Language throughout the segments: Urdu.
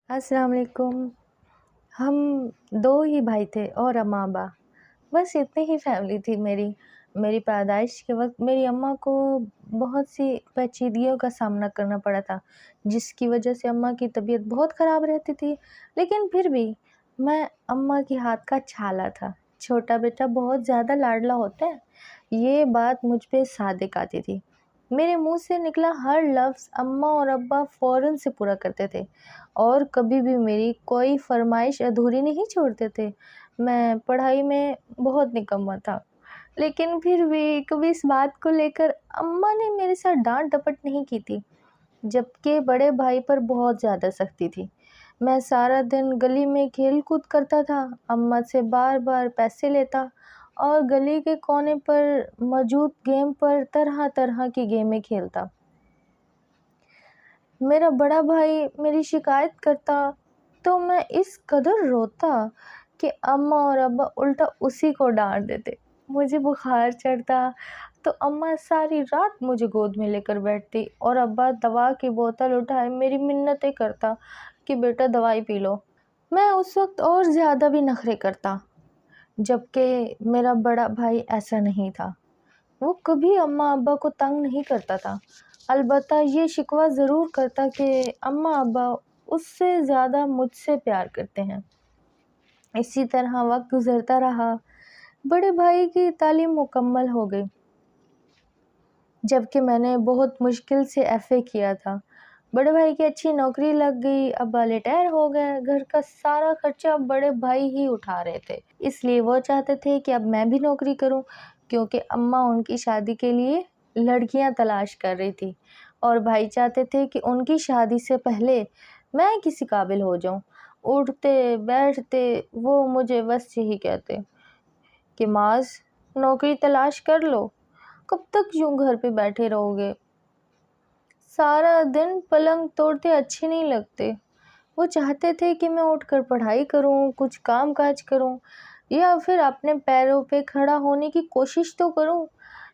السلام علیکم۔ ہم 2 ہی بھائی تھے اور اماں ابا، بس اتنی ہی فیملی تھی میری۔ میری پیدائش کے وقت میری اماں کو بہت سی پیچیدگیوں کا سامنا کرنا پڑا تھا، جس کی وجہ سے اماں کی طبیعت بہت خراب رہتی تھی، لیکن پھر بھی میں اماں کی ہاتھ کا چھالا تھا۔ چھوٹا بیٹا بہت زیادہ لاڈلا ہوتا ہے، یہ بات مجھ پہ صادق آتی تھی۔ میرے منہ سے نکلا ہر لفظ اماں اور ابا فوراً سے پورا کرتے تھے اور کبھی بھی میری کوئی فرمائش ادھوری نہیں چھوڑتے تھے۔ میں پڑھائی میں بہت نکما تھا، لیکن پھر بھی کبھی اس بات کو لے کر اماں نے میرے ساتھ ڈانٹ ڈپٹ نہیں کی تھی، جبکہ بڑے بھائی پر بہت زیادہ سختی تھی۔ میں سارا دن گلی میں کھیل کود کرتا تھا، اماں سے بار بار پیسے لیتا اور گلی کے کونے پر موجود گیم پر طرح طرح کی گیمیں کھیلتا۔ میرا بڑا بھائی میری شکایت کرتا تو میں اس قدر روتا کہ اماں اور ابا الٹا اسی کو ڈانٹ دیتے۔ مجھے بخار چڑھتا تو اماں ساری رات مجھے گود میں لے کر بیٹھتی اور ابا دوا کی بوتل اٹھائے میری منتیں کرتا کہ بیٹا دوائی پی لو۔ میں اس وقت اور زیادہ بھی نخرے کرتا، جبکہ میرا بڑا بھائی ایسا نہیں تھا۔ وہ کبھی اماں ابا کو تنگ نہیں کرتا تھا، البتہ یہ شکوہ ضرور کرتا کہ اماں ابا اس سے زیادہ مجھ سے پیار کرتے ہیں۔ اسی طرح وقت گزرتا رہا، بڑے بھائی کی تعلیم مکمل ہو گئی، جبکہ میں نے بہت مشکل سے FA کیا تھا۔ بڑے بھائی کی اچھی نوکری لگ گئی، ابا ریٹائر ہو گئے، گھر کا سارا خرچہ بڑے بھائی ہی اٹھا رہے تھے، اس لیے وہ چاہتے تھے کہ اب میں بھی نوکری کروں، کیونکہ اماں ان کی شادی کے لیے لڑکیاں تلاش کر رہی تھی اور بھائی چاہتے تھے کہ ان کی شادی سے پہلے میں کسی قابل ہو جاؤں۔ اٹھتے بیٹھتے وہ مجھے بس یہی کہتے کہ معاذ، نوکری تلاش کر لو، کب تک یوں گھر پہ بیٹھے رہو گے؟ سارا دن پلنگ توڑتے اچھے نہیں لگتے۔ وہ چاہتے تھے کہ میں اٹھ کر پڑھائی کروں، کچھ کام کاج کروں یا پھر اپنے پیروں پہ کھڑا ہونے کی کوشش تو کروں،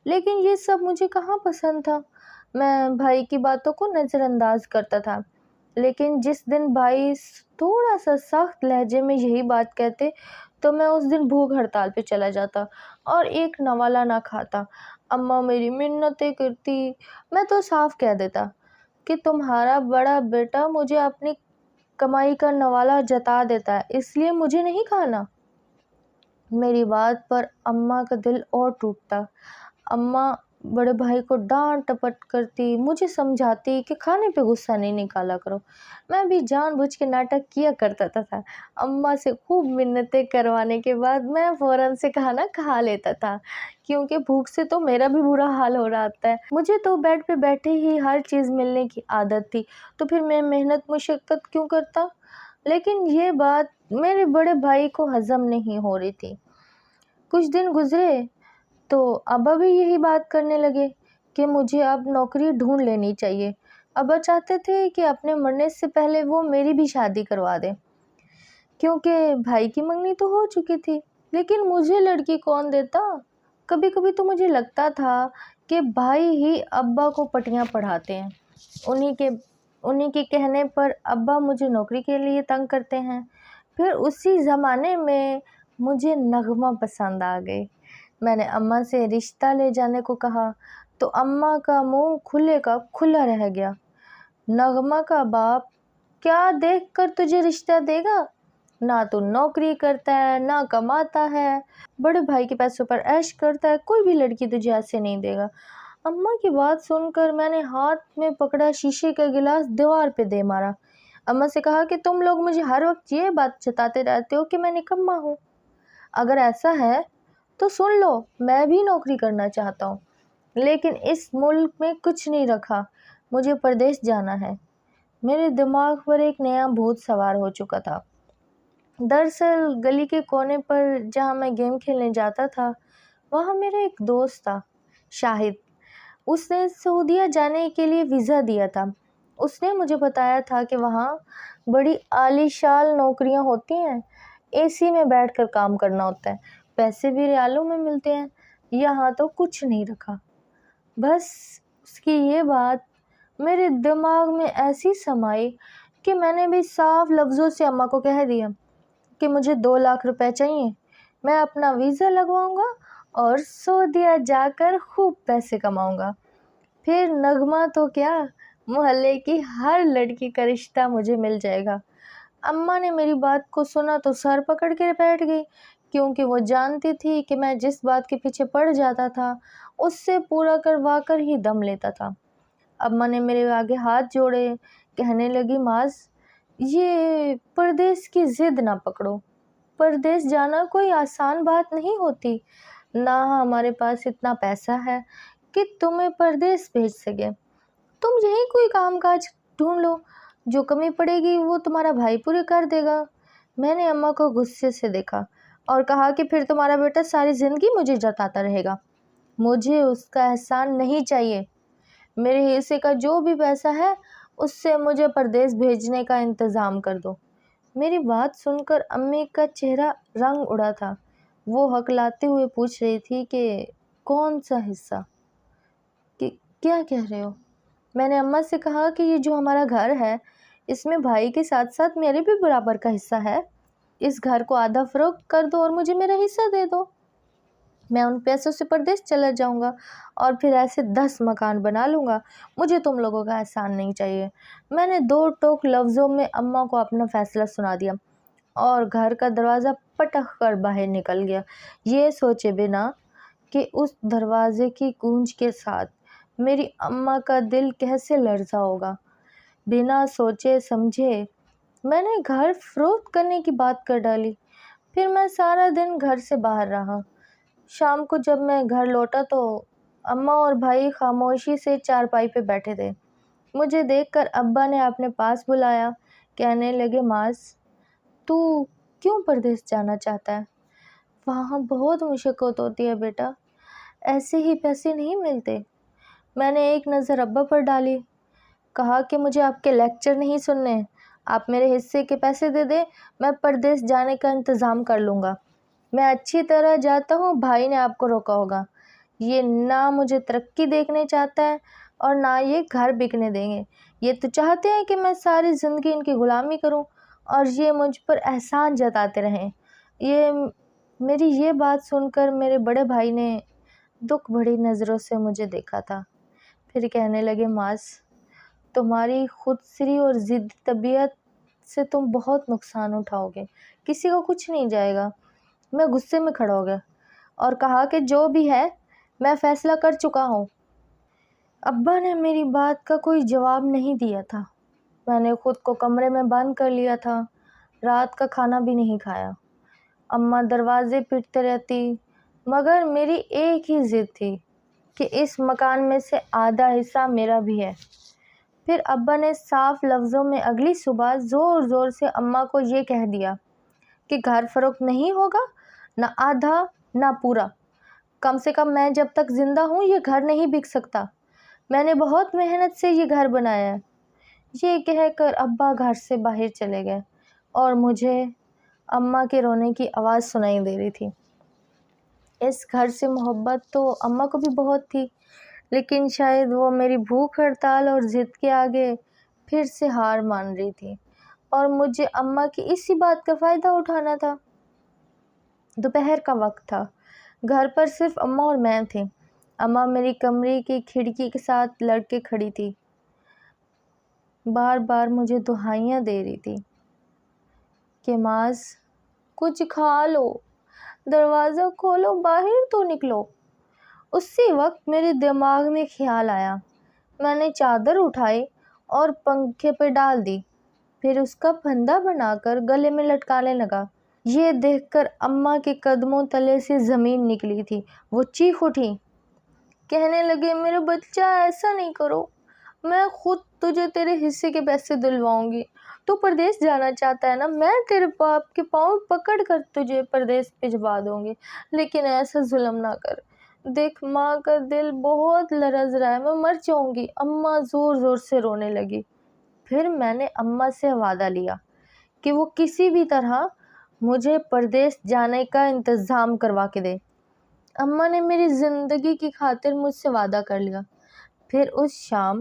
لیکن یہ سب مجھے کہاں پسند تھا۔ میں بھائی کی باتوں کو نظر انداز کرتا تھا، لیکن جس دن بھائی تھوڑا سا سخت لہجے میں یہی بات کہتے تو میں اس دن بھوک ہڑتال پہ چلا جاتا اور ایک نوالا نہ کھاتا۔ اماں میری منتیں کرتی، میں تو صاف کہہ دیتا کہ تمہارا بڑا بیٹا مجھے اپنی کمائی کا نوالا جتا دیتا ہے، اس لیے مجھے نہیں کھانا۔ میری بات پر اماں کا دل اور ٹوٹتا۔ اماں بڑے بھائی کو ڈانٹ ٹپٹ کرتی، مجھے سمجھاتی کہ کھانے پہ غصہ نہیں نکالا کرو۔ میں بھی جان بوجھ کے ناٹک کیا کرتا تھا۔ اماں سے خوب منتیں کروانے کے بعد میں فوراً سے کھانا کھا لیتا تھا، کیونکہ بھوک سے تو میرا بھی برا حال ہو رہا تھا۔ مجھے تو بیڈ پہ بیٹھے ہی ہر چیز ملنے کی عادت تھی، تو پھر میں محنت مشقت کیوں کرتا؟ لیکن یہ بات میرے بڑے بھائی کو ہضم نہیں ہو رہی تھی۔ کچھ دن گزرے تو ابا بھی یہی بات کرنے لگے کہ مجھے اب نوکری ڈھونڈ لینی چاہیے۔ ابا چاہتے تھے کہ اپنے مرنے سے پہلے وہ میری بھی شادی کروا دیں، کیونکہ بھائی کی منگنی تو ہو چکی تھی، لیکن مجھے لڑکی کون دیتا؟ کبھی کبھی تو مجھے لگتا تھا کہ بھائی ہی ابا کو پٹیاں پڑھاتے ہیں، انہی کے کہنے پر ابا مجھے نوکری کے لیے تنگ کرتے ہیں۔ پھر اسی زمانے میں مجھے نغمہ پسند آ گئی۔ میں نے اماں سے رشتہ لے جانے کو کہا تو اماں کا منہ کھلے کا کھلا رہ گیا۔ نغمہ کا باپ کیا دیکھ کر تجھے رشتہ دے گا؟ نہ تو نوکری کرتا ہے، نہ کماتا ہے، بڑے بھائی کے پیسوں پر عیش کرتا ہے، کوئی بھی لڑکی تجھے ایسے نہیں دے گا۔ اماں کی بات سن کر میں نے ہاتھ میں پکڑا شیشے کا گلاس دیوار پہ دے مارا۔ اماں سے کہا کہ تم لوگ مجھے ہر وقت یہ بات جتاتے رہتے ہو کہ میں نکما ہوں۔ اگر ایسا ہے تو سن لو، میں بھی نوکری کرنا چاہتا ہوں، لیکن اس ملک میں کچھ نہیں رکھا، مجھے پردیس جانا ہے۔ میرے دماغ پر ایک نیا بھوت سوار ہو چکا تھا۔ دراصل گلی کے کونے پر جہاں میں گیم کھیلنے جاتا تھا، وہاں میرا ایک دوست تھا، شاہد۔ اس نے سعودیہ جانے کے لیے ویزا دیا تھا۔ اس نے مجھے بتایا تھا کہ وہاں بڑی عالی شان نوکریاں ہوتی ہیں، AC میں بیٹھ کر کام کرنا ہوتا ہے، پیسے بھی ریالوں میں ملتے ہیں۔ یہاں تو کچھ نہیں رکھا۔ بس اس کی یہ بات میرے دماغ میں ایسی سمائی کہ میں نے بھی صاف لفظوں سے اماں کو کہہ دیا کہ مجھے 2 لاکھ روپے چاہیے، میں اپنا ویزا لگواؤں گا اور سعودیہ جا کر خوب پیسے کماؤں گا۔ پھر نغمہ تو کیا، محلے کی ہر لڑکی کا رشتہ مجھے مل جائے گا۔ اماں نے میری بات کو سنا تو سر پکڑ کے بیٹھ گئی، کیونکہ وہ جانتی تھی کہ میں جس بات کے پیچھے پڑ جاتا تھا اس سے پورا کروا کر ہی دم لیتا تھا۔ اماں نے میرے آگے ہاتھ جوڑے، کہنے لگی معاذ، یہ پردیس کی ضد نہ پکڑو، پردیس جانا کوئی آسان بات نہیں ہوتی، نہ ہمارے پاس اتنا پیسہ ہے کہ تمہیں پردیس بھیج سکے۔ تم یہی کوئی کام کاج ڈھونڈ لو، جو کمی پڑے گی وہ تمہارا بھائی پورے کر دے گا۔ میں نے اماں کو غصے سے دیکھا اور کہا کہ پھر تمہارا بیٹا ساری زندگی مجھے جتاتا رہے گا، مجھے اس کا احسان نہیں چاہیے، میرے حصے کا جو بھی پیسہ ہے اس سے مجھے پردیس بھیجنے کا انتظام کر دو۔ میری بات سن کر امی کا چہرہ رنگ اڑا تھا، وہ ہکلاتے ہوئے پوچھ رہی تھی کہ کون سا حصہ، کہ کیا کہہ رہے ہو؟ میں نے اماں سے کہا کہ یہ جو ہمارا گھر ہے اس میں بھائی کے ساتھ ساتھ میرے بھی برابر کا حصہ ہے، اس گھر کو آدھا فروخت کر دو اور مجھے میرا حصہ دے دو، میں ان پیسوں سے پردیس چلا جاؤں گا اور پھر ایسے 10 مکان بنا لوں گا، مجھے تم لوگوں کا احسان نہیں چاہیے۔ میں نے 2 ٹوک لفظوں میں اماں کو اپنا فیصلہ سنا دیا اور گھر کا دروازہ پٹک کر باہر نکل گیا، یہ سوچے بنا کہ اس دروازے کی گونج کے ساتھ میری اماں کا دل کیسے لرزا ہوگا۔ بنا سوچے سمجھے میں نے گھر فروخت کرنے کی بات کر ڈالی۔ پھر میں سارا دن گھر سے باہر رہا۔ شام کو جب میں گھر لوٹا تو اماں اور بھائی خاموشی سے چارپائی پہ بیٹھے تھے۔ مجھے دیکھ کر ابا نے اپنے پاس بلایا، کہنے لگے معاذ، تو کیوں پردیس جانا چاہتا ہے؟ وہاں بہت مشقت ہوتی ہے بیٹا، ایسے ہی پیسے نہیں ملتے۔ میں نے ایک نظر ابا پر ڈالی، کہا کہ مجھے آپ کے لیکچر نہیں سننے، آپ میرے حصے کے پیسے دے دیں، میں پردیس جانے کا انتظام کر لوں گا۔ میں اچھی طرح جاتا ہوں، بھائی نے آپ کو روکا ہوگا، یہ نہ مجھے ترقی دیکھنے چاہتا ہے اور نہ یہ گھر بکنے دیں گے، یہ تو چاہتے ہیں کہ میں ساری زندگی ان کی غلامی کروں اور یہ مجھ پر احسان جتاتے رہیں۔ میری یہ بات سن کر میرے بڑے بھائی نے دکھ بھری نظروں سے مجھے دیکھا تھا، پھر کہنے لگے معاذ، تمہاری خود سری اور ضدی طبیعت سے تم بہت نقصان اٹھاؤ گے، کسی کو کچھ نہیں جائے گا۔ میں غصے میں کھڑا ہو گیا اور کہا کہ جو بھی ہے میں فیصلہ کر چکا ہوں۔ ابا نے میری بات کا کوئی جواب نہیں دیا تھا۔ میں نے خود کو کمرے میں بند کر لیا تھا، رات کا کھانا بھی نہیں کھایا۔ اماں دروازے پیٹتے رہتی، مگر میری ایک ہی ضد تھی کہ اس مکان میں سے آدھا حصہ میرا بھی ہے۔ پھر ابا نے صاف لفظوں میں اگلی صبح زور زور سے اماں کو یہ کہہ دیا کہ گھر فروخت نہیں ہوگا، نہ آدھا نہ پورا، کم سے کم میں جب تک زندہ ہوں یہ گھر نہیں بک سکتا، میں نے بہت محنت سے یہ گھر بنایا ہے۔ یہ کہہ کر ابا گھر سے باہر چلے گئے اور مجھے اماں کے رونے کی آواز سنائی دے رہی تھی۔ اس گھر سے محبت تو اماں کو بھی بہت تھی، لیکن شاید وہ میری بھوک ہڑتال اور ضد کے آگے پھر سے ہار مان رہی تھی اور مجھے اماں کی اسی بات کا فائدہ اٹھانا تھا۔ دوپہر کا وقت تھا، گھر پر صرف اماں اور میں تھے۔ اماں میری کمرے کی کھڑکی کے ساتھ لڑ کے کھڑی تھی، بار بار مجھے دہائیاں دے رہی تھی کہ معاذ کچھ کھا لو، دروازہ کھولو، باہر تو نکلو۔ اسی وقت میرے دماغ میں خیال آیا، میں نے چادر اٹھائی اور پنکھے پہ ڈال دی، پھر اس کا پھندا بنا کر گلے میں لٹکانے لگا۔ یہ دیکھ کر اماں کے قدموں تلے سے زمین نکلی تھی، وہ چیخ اٹھی، کہنے لگے میرے بچہ ایسا نہیں کرو، میں خود تجھے تیرے حصے کے پیسے دلواؤں گی، تو پردیس جانا چاہتا ہے نا، میں تیرے باپ کے پاؤں پکڑ کر تجھے پردیس بھجوا دوں گی، لیکن ایسا ظلم نہ کر، دیکھ ماں کا دل بہت لرز رہا ہے، میں مر جاؤں گی۔ اماں زور زور سے رونے لگی۔ پھر میں نے اماں سے وعدہ لیا کہ وہ کسی بھی طرح مجھے پردیس جانے کا انتظام کروا کے دے۔ اماں نے میری زندگی کی خاطر مجھ سے وعدہ کر لیا۔ پھر اس شام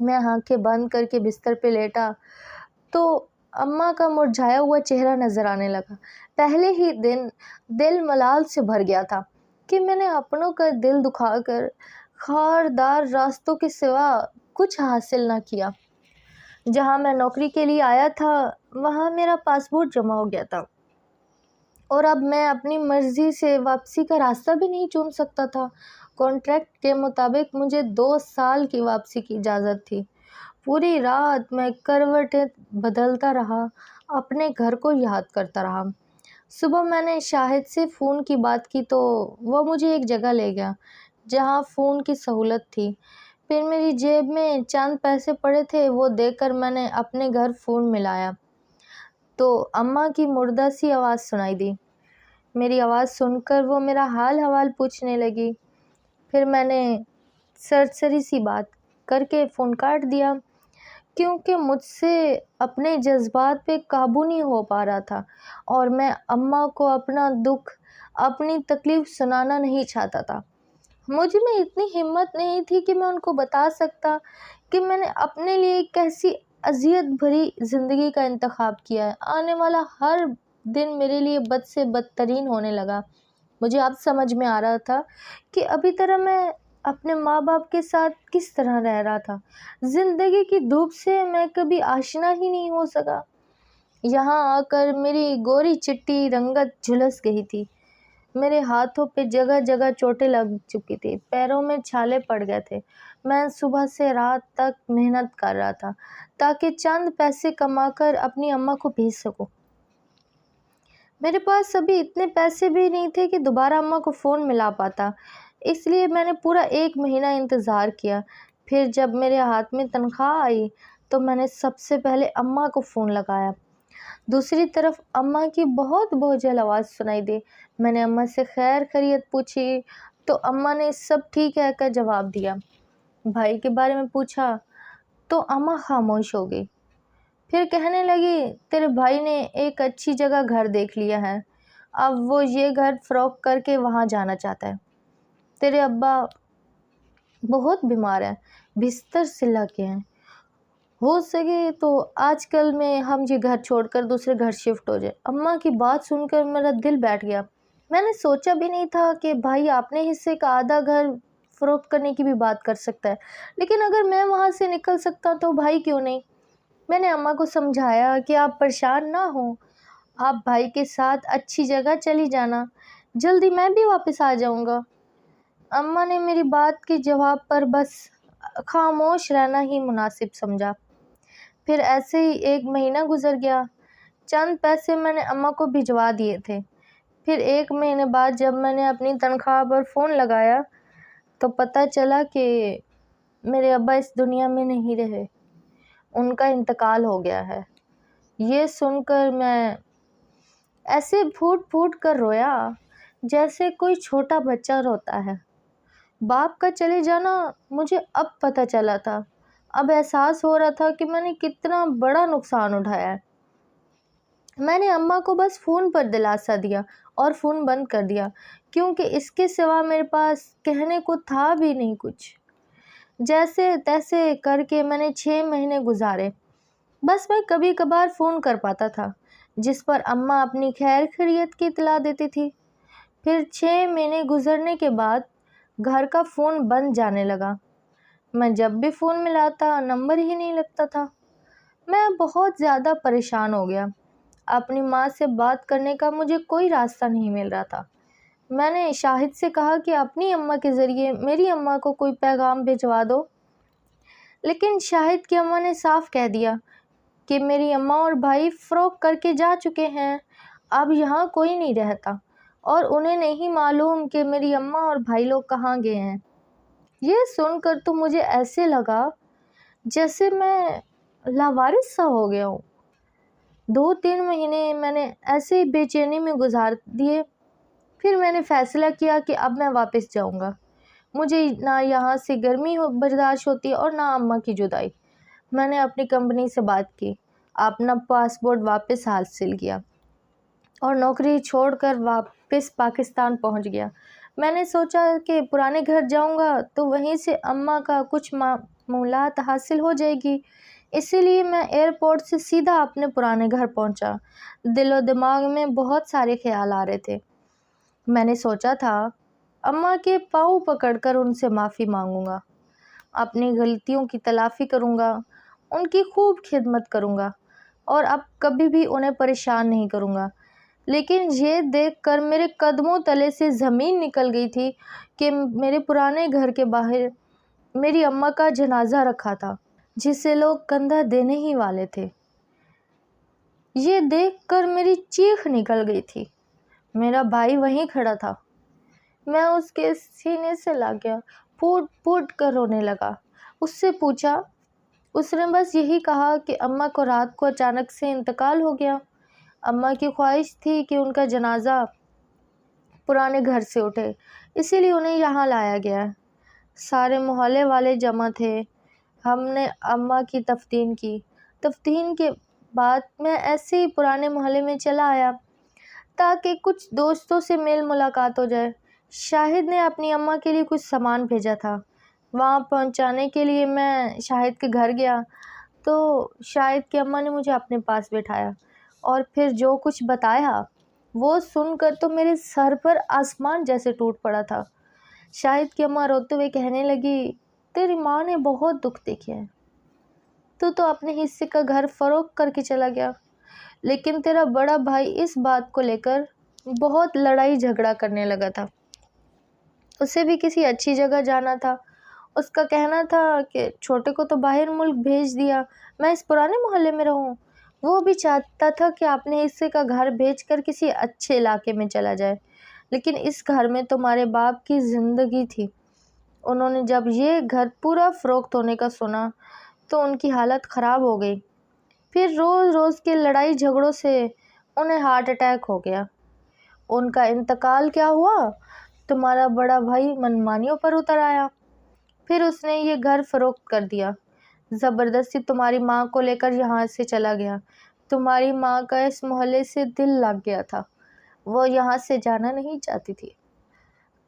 میں آنکھیں بند کر کے بستر پہ لیٹا تو اماں کا مرجھایا ہوا چہرہ نظر آنے لگا۔ پہلے ہی دن دل ملال سے بھر گیا تھا کہ میں نے اپنوں کا دل دکھا کر خاردار راستوں کے سوا کچھ حاصل نہ کیا۔ جہاں میں نوکری کے لیے آیا تھا وہاں میرا پاسپورٹ جمع ہو گیا تھا اور اب میں اپنی مرضی سے واپسی کا راستہ بھی نہیں چن سکتا تھا۔ کانٹریکٹ کے مطابق مجھے 2 سال کی واپسی کی اجازت تھی۔ پوری رات میں کروٹیں بدلتا رہا، اپنے گھر کو یاد کرتا رہا۔ صبح میں نے شاہد سے فون کی بات کی تو وہ مجھے ایک جگہ لے گیا جہاں فون کی سہولت تھی۔ پھر میری جیب میں چند پیسے پڑے تھے، وہ دے کر میں نے اپنے گھر فون ملایا تو اماں کی مردہ سی آواز سنائی دی۔ میری آواز سن کر وہ میرا حال حوال پوچھنے لگی۔ پھر میں نے سرسری سی بات کر کے فون کاٹ دیا کیونکہ مجھ سے اپنے جذبات پہ قابو نہیں ہو پا رہا تھا اور میں اماں کو اپنا دکھ، اپنی تکلیف سنانا نہیں چاہتا تھا۔ مجھ میں اتنی ہمت نہیں تھی کہ میں ان کو بتا سکتا کہ میں نے اپنے لیے کیسی اذیت بھری زندگی کا انتخاب کیا ہے۔ آنے والا ہر دن میرے لیے بد سے بدترین ہونے لگا۔ مجھے اب سمجھ میں آ رہا تھا کہ ابھی طرح میں اپنے ماں باپ کے ساتھ کس طرح رہ رہا تھا۔ زندگی کی دھوپ سے میں کبھی آشنا ہی نہیں ہو سکا۔ یہاں آ کر میری گوری چٹی رنگت جھلس گئی تھی۔ میرے ہاتھوں پہ جگہ جگہ چوٹیں لگ چکی تھی، پیروں میں چھالے پڑ گئے تھے۔ میں صبح سے رات تک محنت کر رہا تھا تاکہ چند پیسے کما کر اپنی اماں کو بھیج سکوں۔ میرے پاس ابھی اتنے پیسے بھی نہیں تھے کہ دوبارہ اماں کو فون ملا پاتا، اس لیے میں نے پورا 1 مہینہ انتظار کیا۔ پھر جب میرے ہاتھ میں تنخواہ آئی تو میں نے سب سے پہلے اماں کو فون لگایا۔ دوسری طرف اماں کی بہت بوجھل آواز سنائی دی۔ میں نے اماں سے خیر خیریت پوچھی تو اماں نے سب ٹھیک ہے کا جواب دیا۔ بھائی کے بارے میں پوچھا تو اماں خاموش ہو گئی۔ پھر کہنے لگی، تیرے بھائی نے ایک اچھی جگہ گھر دیکھ لیا ہے، اب وہ یہ گھر فروخت کر کے وہاں جانا چاہتا ہے۔ تیرے ابا بہت بیمار ہیں، بستر سے لگے ہیں، ہو سکے تو آج کل میں ہم یہ گھر چھوڑ کر دوسرے گھر شفٹ ہو جائے۔ اماں کی بات سن کر میرا دل بیٹھ گیا۔ میں نے سوچا بھی نہیں تھا کہ بھائی اپنے حصے کا آدھا گھر فروخت کرنے کی بھی بات کر سکتا ہے، لیکن اگر میں وہاں سے نکل سکتا تو بھائی کیوں نہیں۔ میں نے اماں کو سمجھایا کہ آپ پریشان نہ ہوں، آپ بھائی کے ساتھ اچھی جگہ چلی جانا، جلدی میں بھی واپس آ جاؤں گا۔ اماں نے میری بات کے جواب پر بس خاموش رہنا ہی مناسب سمجھا۔ پھر ایسے ہی 1 مہینہ گزر گیا۔ چند پیسے میں نے اماں کو بھجوا دیے تھے۔ پھر 1 مہینے بعد جب میں نے اپنی تنخواہ پر فون لگایا تو پتہ چلا کہ میرے ابا اس دنیا میں نہیں رہے، ان کا انتقال ہو گیا ہے۔ یہ سن کر میں ایسے پھوٹ پھوٹ کر رویا جیسے کوئی چھوٹا بچہ روتا ہے۔ باپ کا چلے جانا مجھے اب پتہ چلا تھا، اب احساس ہو رہا تھا کہ میں نے کتنا بڑا نقصان اٹھایا ہے۔ میں نے اماں کو بس فون پر دلاسا دیا اور فون بند کر دیا کیونکہ اس کے سوا میرے پاس کہنے کو تھا بھی نہیں کچھ۔ جیسے تیسے کر کے میں نے 6 مہینے گزارے۔ بس میں کبھی کبھار فون کر پاتا تھا جس پر اماں اپنی خیر خیریت کی اطلاع دیتی تھی۔ پھر 6 مہینے گزرنے کے بعد گھر کا فون بند جانے لگا۔ میں جب بھی فون ملاتا نمبر ہی نہیں لگتا تھا۔ میں بہت زیادہ پریشان ہو گیا۔ اپنی ماں سے بات کرنے کا مجھے کوئی راستہ نہیں مل رہا تھا۔ میں نے شاہد سے کہا کہ اپنی اماں کے ذریعے میری اماں کو کوئی پیغام بھجوا دو، لیکن شاہد کی اماں نے صاف کہہ دیا کہ میری اماں اور بھائی فروخت کر کے جا چکے ہیں، اب یہاں کوئی نہیں رہتا اور انہیں نہیں معلوم کہ میری اماں اور بھائی لوگ کہاں گئے ہیں۔ یہ سن کر تو مجھے ایسے لگا جیسے میں لاوارث سا ہو گیا ہوں۔ 2-3 مہینے میں نے ایسے ہی بے چینی میں گزار دیے۔ پھر میں نے فیصلہ کیا کہ اب میں واپس جاؤں گا۔ مجھے نہ یہاں سے گرمی برداشت ہوتی اور نہ اماں کی جدائی۔ میں نے اپنی کمپنی سے بات کی، اپنا پاسپورٹ واپس حاصل کیا اور نوکری چھوڑ کر واپس پاکستان پہنچ گیا۔ میں نے سوچا کہ پرانے گھر جاؤں گا تو وہیں سے اماں کا کچھ ملاقات حاصل ہو جائے گی۔ اسی لیے میں ایئرپورٹ سے سیدھا اپنے پرانے گھر پہنچا۔ دل و دماغ میں بہت سارے خیال آ رہے تھے۔ میں نے سوچا تھا اماں کے پاؤں پکڑ کر ان سے معافی مانگوں گا، اپنی غلطیوں کی تلافی کروں گا، ان کی خوب خدمت کروں گا اور اب کبھی بھی انہیں پریشان نہیں کروں گا۔ لیکن یہ دیکھ کر میرے قدموں تلے سے زمین نکل گئی تھی کہ میرے پرانے گھر کے باہر میری اماں کا جنازہ رکھا تھا، جسے لوگ کندھا دینے ہی والے تھے۔ یہ دیکھ کر میری چیخ نکل گئی تھی۔ میرا بھائی وہیں کھڑا تھا۔ میں اس کے سینے سے لگ گیا، پھوٹ پھوٹ کر رونے لگا۔ اس سے پوچھا، اس نے بس یہی کہا کہ اماں کو رات کو اچانک سے انتقال ہو گیا۔ اماں کی خواہش تھی کہ ان کا جنازہ پرانے گھر سے اٹھے، اسی لیے انہیں یہاں لایا گیا۔ سارے محلے والے جمع تھے۔ ہم نے اماں کی تدفین کی۔ تدفین کے بعد میں ایسے ہی پرانے محلے میں چلا آیا تاکہ کچھ دوستوں سے میل ملاقات ہو جائے۔ شاہد نے اپنی اماں کے لیے کچھ سامان بھیجا تھا۔ وہاں پہنچانے کے لیے میں شاہد کے گھر گیا تو شاہد کی اماں نے مجھے اپنے پاس بٹھایا اور پھر جو کچھ بتایا وہ سن کر تو میرے سر پر آسمان جیسے ٹوٹ پڑا تھا۔ شاہد کی اماں روتے ہوئے کہنے لگی، تیری ماں نے بہت دکھ دیکھا ہے، تو اپنے حصے کا گھر فروخت کر کے چلا گیا، لیکن تیرا بڑا بھائی اس بات کو لے کر بہت لڑائی جھگڑا کرنے لگا تھا۔ اسے بھی کسی اچھی جگہ جانا تھا۔ اس کا کہنا تھا کہ چھوٹے کو تو باہر ملک بھیج دیا، میں اس پرانے محلے میں رہوں۔ وہ بھی چاہتا تھا کہ اپنے حصے کا گھر بیچ کر کسی اچھے علاقے میں چلا جائے، لیکن اس گھر میں تمہارے باپ کی زندگی تھی۔ انہوں نے جب یہ گھر پورا فروخت ہونے کا سنا تو ان کی حالت خراب ہو گئی۔ پھر روز روز کے لڑائی جھگڑوں سے انہیں ہارٹ اٹیک ہو گیا۔ ان کا انتقال کیا ہوا، تمہارا بڑا بھائی منمانیوں پر اتر آیا، پھر اس نے یہ گھر فروخت کر دیا، زبردستی تمہاری ماں کو لے کر یہاں سے چلا گیا۔ تمہاری ماں کا اس محلے سے دل لگ گیا تھا، وہ یہاں سے جانا نہیں چاہتی تھی۔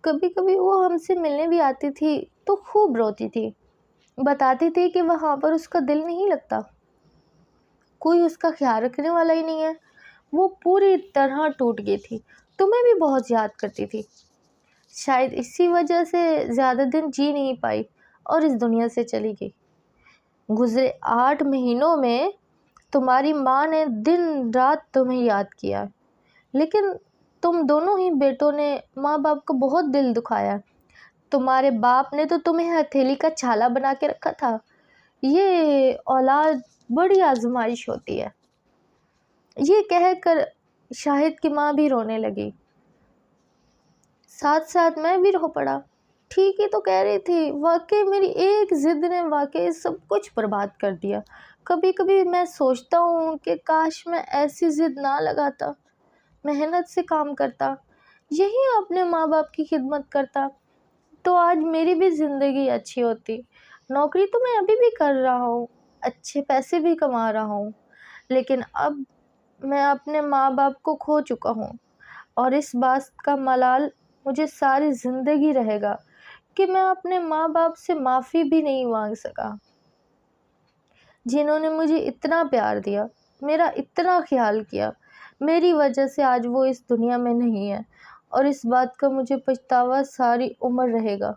کبھی کبھی وہ ہم سے ملنے بھی آتی تھی تو خوب روتی تھی، بتاتی تھی کہ وہاں پر اس کا دل نہیں لگتا، کوئی اس کا خیال رکھنے والا ہی نہیں ہے۔ وہ پوری طرح ٹوٹ گئی تھی، تمہیں بھی بہت یاد کرتی تھی۔ شاید اسی وجہ سے زیادہ دن جی نہیں پائی اور اس دنیا سے چلی گئی۔ گزرے 8 مہینوں میں تمہاری ماں نے دن رات تمہیں یاد کیا، لیکن تم دونوں ہی بیٹوں نے ماں باپ کو بہت دل دکھایا۔ تمہارے باپ نے تو تمہیں ہتھیلی کا چھالا بنا کے رکھا تھا۔ یہ اولاد بڑی آزمائش ہوتی ہے۔ یہ کہہ کر شاہد کی ماں بھی رونے لگی، ساتھ ساتھ میں بھی رو پڑا۔ ٹھیک ہی تو کہہ رہی تھی، واقعی میری ایک ضد نے واقعی سب کچھ برباد کر دیا۔ کبھی کبھی میں سوچتا ہوں کہ کاش میں ایسی ضد نہ لگاتا، محنت سے کام کرتا، یہی اپنے ماں باپ کی خدمت کرتا، تو آج میری بھی زندگی اچھی ہوتی۔ نوکری تو میں ابھی بھی کر رہا ہوں، اچھے پیسے بھی کما رہا ہوں، لیکن اب میں اپنے ماں باپ کو کھو چکا ہوں، اور اس بات کا ملال مجھے ساری زندگی رہے گا کہ میں اپنے ماں باپ سے معافی بھی نہیں مانگ سکا، جنہوں نے مجھے اتنا پیار دیا، میرا اتنا خیال کیا۔ میری وجہ سے آج وہ اس دنیا میں نہیں ہے، اور اس بات کا مجھے پچھتاوا ساری عمر رہے گا۔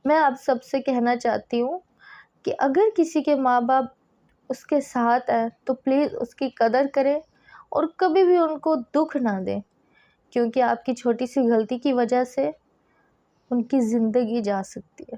میں اب سب سے کہنا چاہتی ہوں کہ اگر کسی کے ماں باپ اس کے ساتھ ہیں تو پلیز اس کی قدر کریں اور کبھی بھی ان کو دکھ نہ دیں، کیونکہ آپ کی چھوٹی سی غلطی کی وجہ سے ان کی زندگی جا سکتی ہے۔